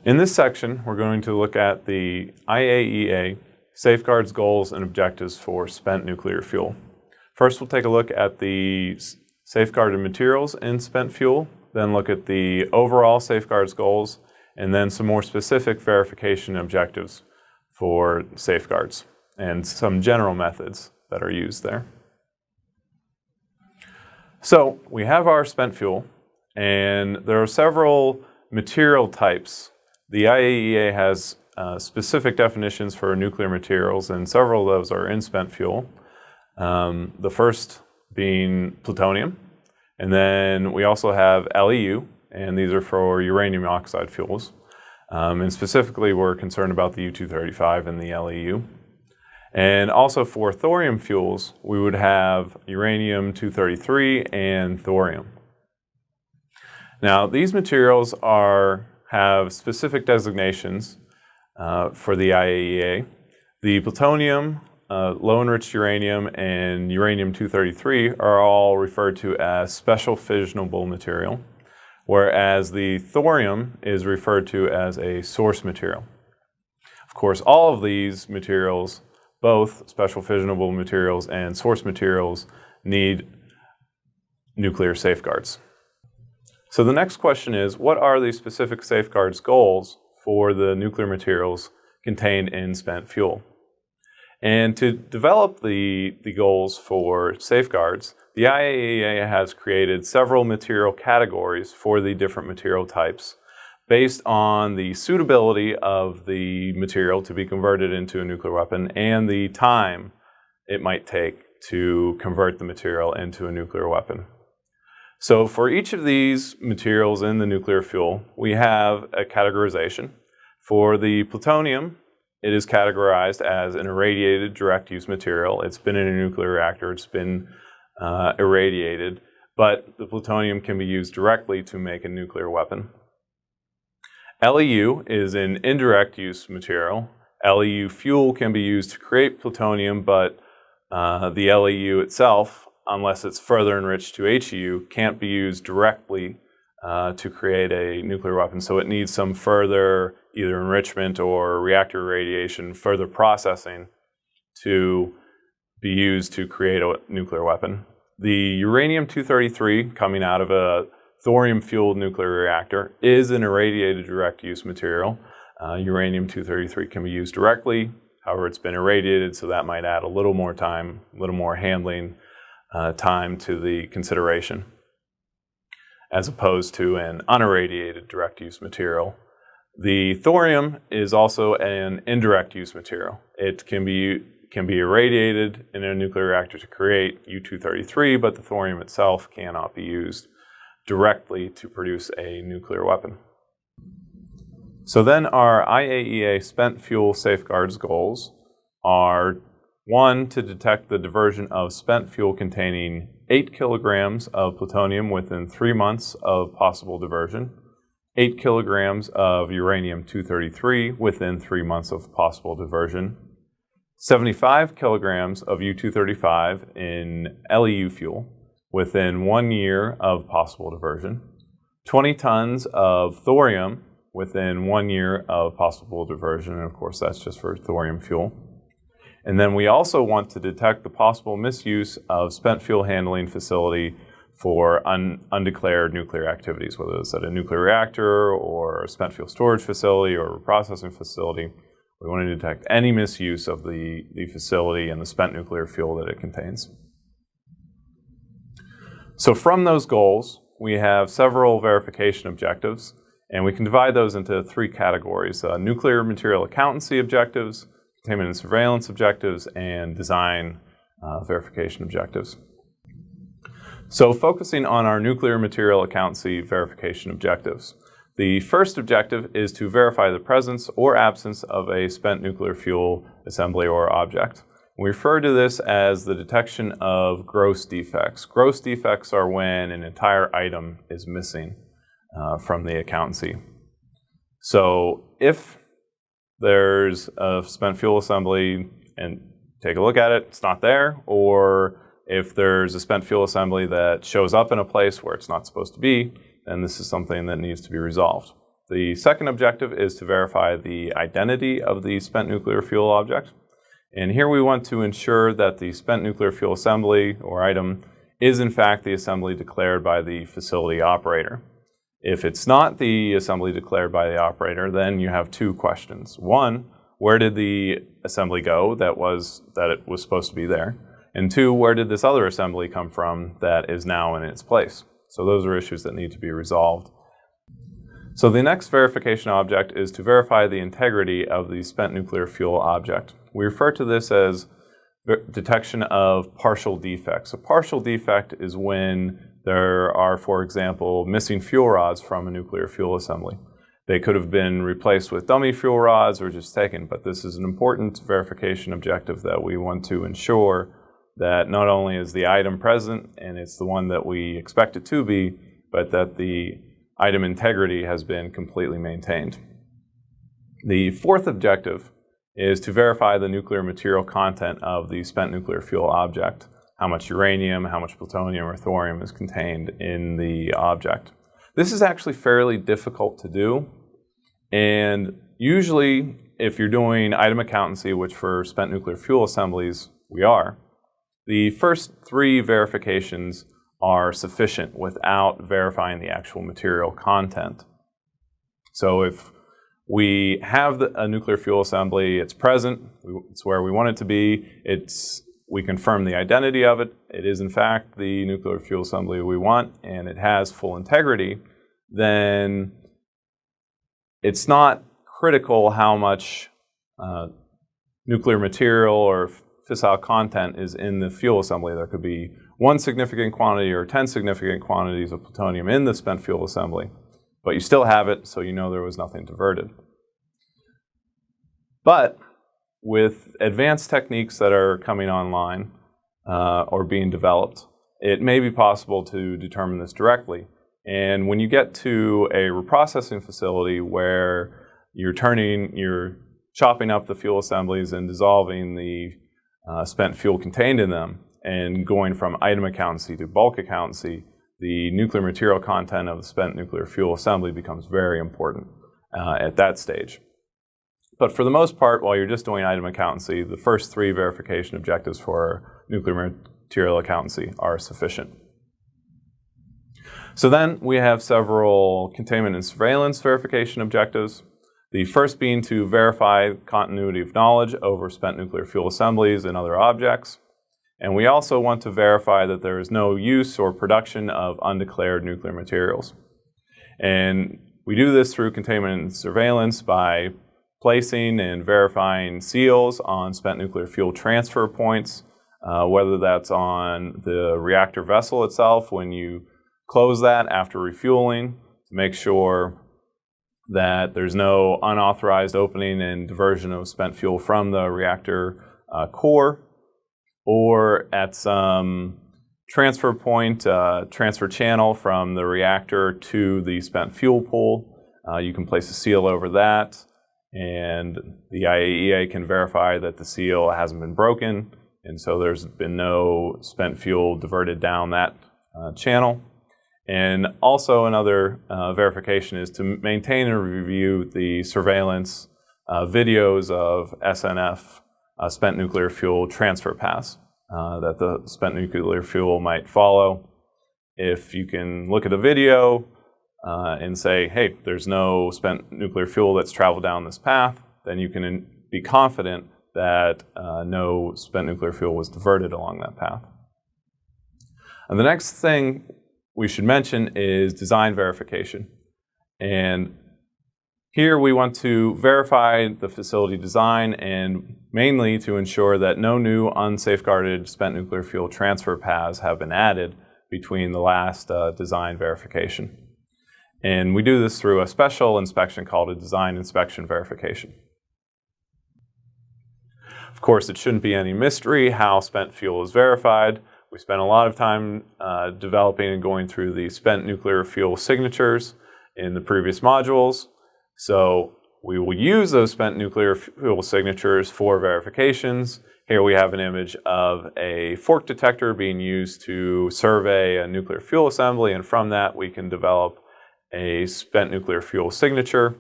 In this section, we're going to look at the IAEA Safeguards, Goals, and Objectives for Spent Nuclear Fuel. First, we'll take a look at the safeguarded materials in spent fuel, then look at the overall safeguards goals, and then some more specific verification objectives for safeguards and some general methods that are used there. So we have our spent fuel, and there are several material types. The IAEA has specific definitions for nuclear materials, and several of those are in spent fuel. The first being plutonium, and then we also have LEU, and these are for uranium oxide fuels. And specifically, we're concerned about the U-235 and the LEU. And also for thorium fuels, we would have uranium-233 and thorium. Now, these materials have specific designations for the IAEA. The plutonium, low-enriched uranium, and uranium-233 are all referred to as special fissionable material, whereas the thorium is referred to as a source material. Of course, all of these materials, both special fissionable materials and source materials, need nuclear safeguards. So the next question is, what are the specific safeguards goals for the nuclear materials contained in spent fuel? And to develop the goals for safeguards, the IAEA has created several material categories for the different material types based on the suitability of the material to be converted into a nuclear weapon and the time it might take to convert the material into a nuclear weapon. So for each of these materials in the nuclear fuel, we have a categorization. For the plutonium, it is categorized as an irradiated direct use material. It's been in a nuclear reactor, it's been irradiated, but the plutonium can be used directly to make a nuclear weapon. LEU is an indirect use material. LEU fuel can be used to create plutonium, but the LEU itself, unless it's further enriched to HEU, can't be used directly to create a nuclear weapon. So it needs some further either enrichment or reactor irradiation, further processing to be used to create a nuclear weapon. The uranium-233 coming out of a thorium-fueled nuclear reactor is an irradiated direct-use material. Uranium-233 can be used directly. However, it's been irradiated, so that might add a little more time, a little more handling time to the consideration, as opposed to an unirradiated direct-use material. The thorium is also an indirect-use material. It can be irradiated in a nuclear reactor to create U-233, but the thorium itself cannot be used directly to produce a nuclear weapon. So then our IAEA spent fuel safeguards goals are: 1, to detect the diversion of spent fuel containing 8 kilograms of plutonium within 3 months of possible diversion, 8 kilograms of uranium-233 within 3 months of possible diversion, 75 kilograms of U-235 in LEU fuel within 1 year of possible diversion, 20 tons of thorium within 1 year of possible diversion, and of course that's just for thorium fuel. And then we also want to detect the possible misuse of spent fuel handling facility for undeclared nuclear activities, whether it's at a nuclear reactor or a spent fuel storage facility or a processing facility. We want to detect any misuse of the facility and the spent nuclear fuel that it contains. So from those goals, we have several verification objectives, and we can divide those into 3 categories: nuclear material accountancy objectives, containment and surveillance objectives, and design verification objectives. So focusing on our nuclear material accountancy verification objectives. The first objective is to verify the presence or absence of a spent nuclear fuel assembly or object. We refer to this as the detection of gross defects. Gross defects are when an entire item is missing from the accountancy. So if there's a spent fuel assembly and take a look at it, it's not there, or if there's a spent fuel assembly that shows up in a place where it's not supposed to be, then this is something that needs to be resolved. The second objective is to verify the identity of the spent nuclear fuel object. And here we want to ensure that the spent nuclear fuel assembly or item is in fact the assembly declared by the facility operator. If it's not the assembly declared by the operator, then you have two questions. One, where did the assembly go that it was supposed to be there? And two, where did this other assembly come from that is now in its place? So those are issues that need to be resolved. So the next verification object is to verify the integrity of the spent nuclear fuel object. We refer to this as detection of partial defects. A partial defect is when there are, for example, missing fuel rods from a nuclear fuel assembly. They could have been replaced with dummy fuel rods or just taken, but this is an important verification objective that we want to ensure that not only is the item present and it's the one that we expect it to be, but that the item integrity has been completely maintained. The fourth objective is to verify the nuclear material content of the spent nuclear fuel object. How much uranium, how much plutonium or thorium is contained in the object. This is actually fairly difficult to do, and usually if you're doing item accountancy, which for spent nuclear fuel assemblies we are, the first three verifications are sufficient without verifying the actual material content. So if we have a nuclear fuel assembly, it's present, it's where we want it to be, we confirm the identity of it, it is in fact the nuclear fuel assembly we want, and it has full integrity, then it's not critical how much nuclear material or fissile content is in the fuel assembly. There could be 1 significant quantity or 10 significant quantities of plutonium in the spent fuel assembly, but you still have it, so you know there was nothing diverted. But with advanced techniques that are coming online or being developed, it may be possible to determine this directly. And when you get to a reprocessing facility where you're chopping up the fuel assemblies and dissolving the spent fuel contained in them and going from item accountancy to bulk accountancy, the nuclear material content of the spent nuclear fuel assembly becomes very important at that stage. But for the most part, while you're just doing item accountancy, the first three verification objectives for nuclear material accountancy are sufficient. So then we have several containment and surveillance verification objectives. The first being to verify continuity of knowledge over spent nuclear fuel assemblies and other objects. And we also want to verify that there is no use or production of undeclared nuclear materials. And we do this through containment and surveillance by placing and verifying seals on spent nuclear fuel transfer points, whether that's on the reactor vessel itself when you close that after refueling to make sure that there's no unauthorized opening and diversion of spent fuel from the reactor core, or at some transfer point, transfer channel from the reactor to the spent fuel pool. You can place a seal over that, and the IAEA can verify that the seal hasn't been broken, and so there's been no spent fuel diverted down that channel. And also another verification is to maintain and review the surveillance videos of SNF, spent nuclear fuel transfer paths, that the spent nuclear fuel might follow. If you can look at a video and say, hey, there's no spent nuclear fuel that's traveled down this path, then you can be confident that no spent nuclear fuel was diverted along that path. And the next thing we should mention is design verification. And here we want to verify the facility design, and mainly to ensure that no new unsafeguarded spent nuclear fuel transfer paths have been added between the last design verification. And we do this through a special inspection called a design inspection verification. Of course, it shouldn't be any mystery how spent fuel is verified. We spent a lot of time developing and going through the spent nuclear fuel signatures in the previous modules. So we will use those spent nuclear fuel signatures for verifications. Here we have an image of a fork detector being used to survey a nuclear fuel assembly, and from that we can develop a spent nuclear fuel signature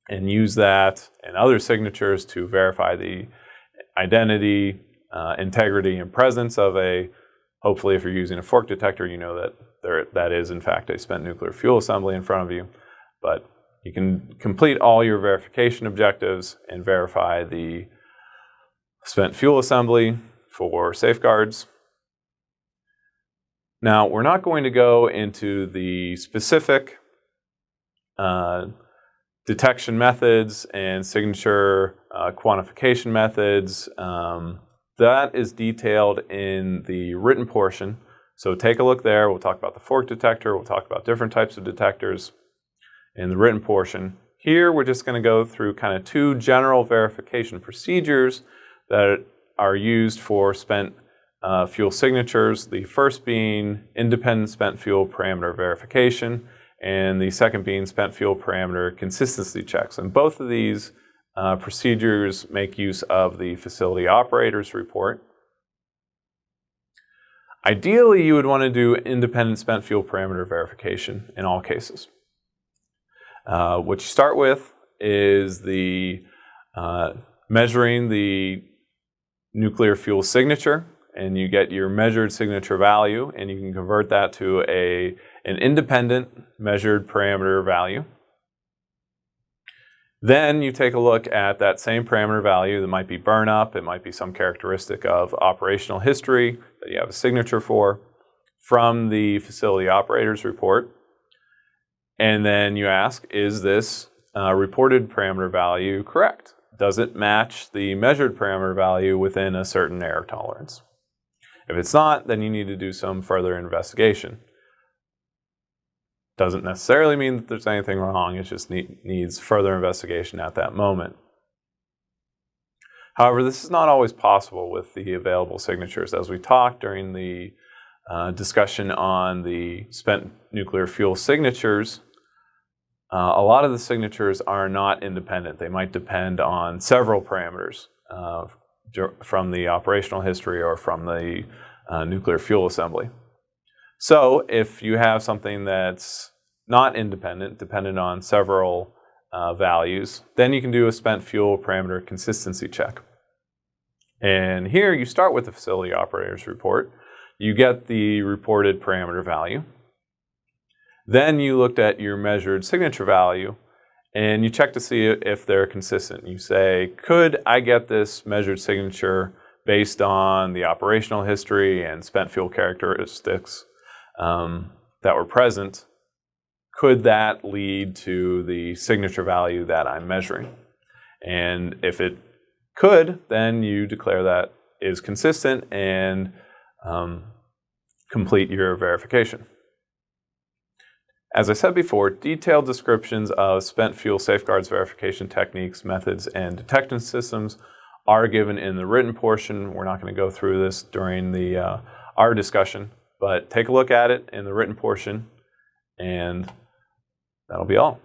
and use that and other signatures to verify the identity, integrity, and presence of hopefully if you're using a fork detector, you know that that is in fact a spent nuclear fuel assembly in front of you. But you can complete all your verification objectives and verify the spent fuel assembly for safeguards. Now, we're not going to go into the specific detection methods and signature quantification methods. That is detailed in the written portion. So take a look there. We'll talk about the fork detector. We'll talk about different types of detectors in the written portion. Here, we're just going to go through kind of two general verification procedures that are used for spent fuel signatures. The first being independent spent fuel parameter verification, and the second being spent fuel parameter consistency checks. And both of these procedures make use of the facility operator's report. Ideally, you would want to do independent spent fuel parameter verification in all cases. What you start with is the measuring the nuclear fuel signature, and you get your measured signature value, and you can convert that to an independent measured parameter value. Then you take a look at that same parameter value. That might be burn up, it might be some characteristic of operational history that you have a signature for from the facility operator's report. And then you ask, is this reported parameter value correct? Does it match the measured parameter value within a certain error tolerance? If it's not, then you need to do some further investigation. Doesn't necessarily mean that there's anything wrong, it just needs further investigation at that moment. However, this is not always possible with the available signatures. As we talked during the discussion on the spent nuclear fuel signatures, a lot of the signatures are not independent. They might depend on several parameters from the operational history or from the nuclear fuel assembly. So if you have something that's not independent, dependent on several values, then you can do a spent fuel parameter consistency check. And here you start with the facility operator's report. You get the reported parameter value. Then you looked at your measured signature value and you check to see if they're consistent. You say, could I get this measured signature based on the operational history and spent fuel characteristics that were present? Could that lead to the signature value that I'm measuring? And if it could, then you declare that is consistent and complete your verification. As I said before, detailed descriptions of spent fuel safeguards verification techniques, methods, and detection systems are given in the written portion. We're not going to go through this during our discussion, but take a look at it in the written portion, and that'll be all.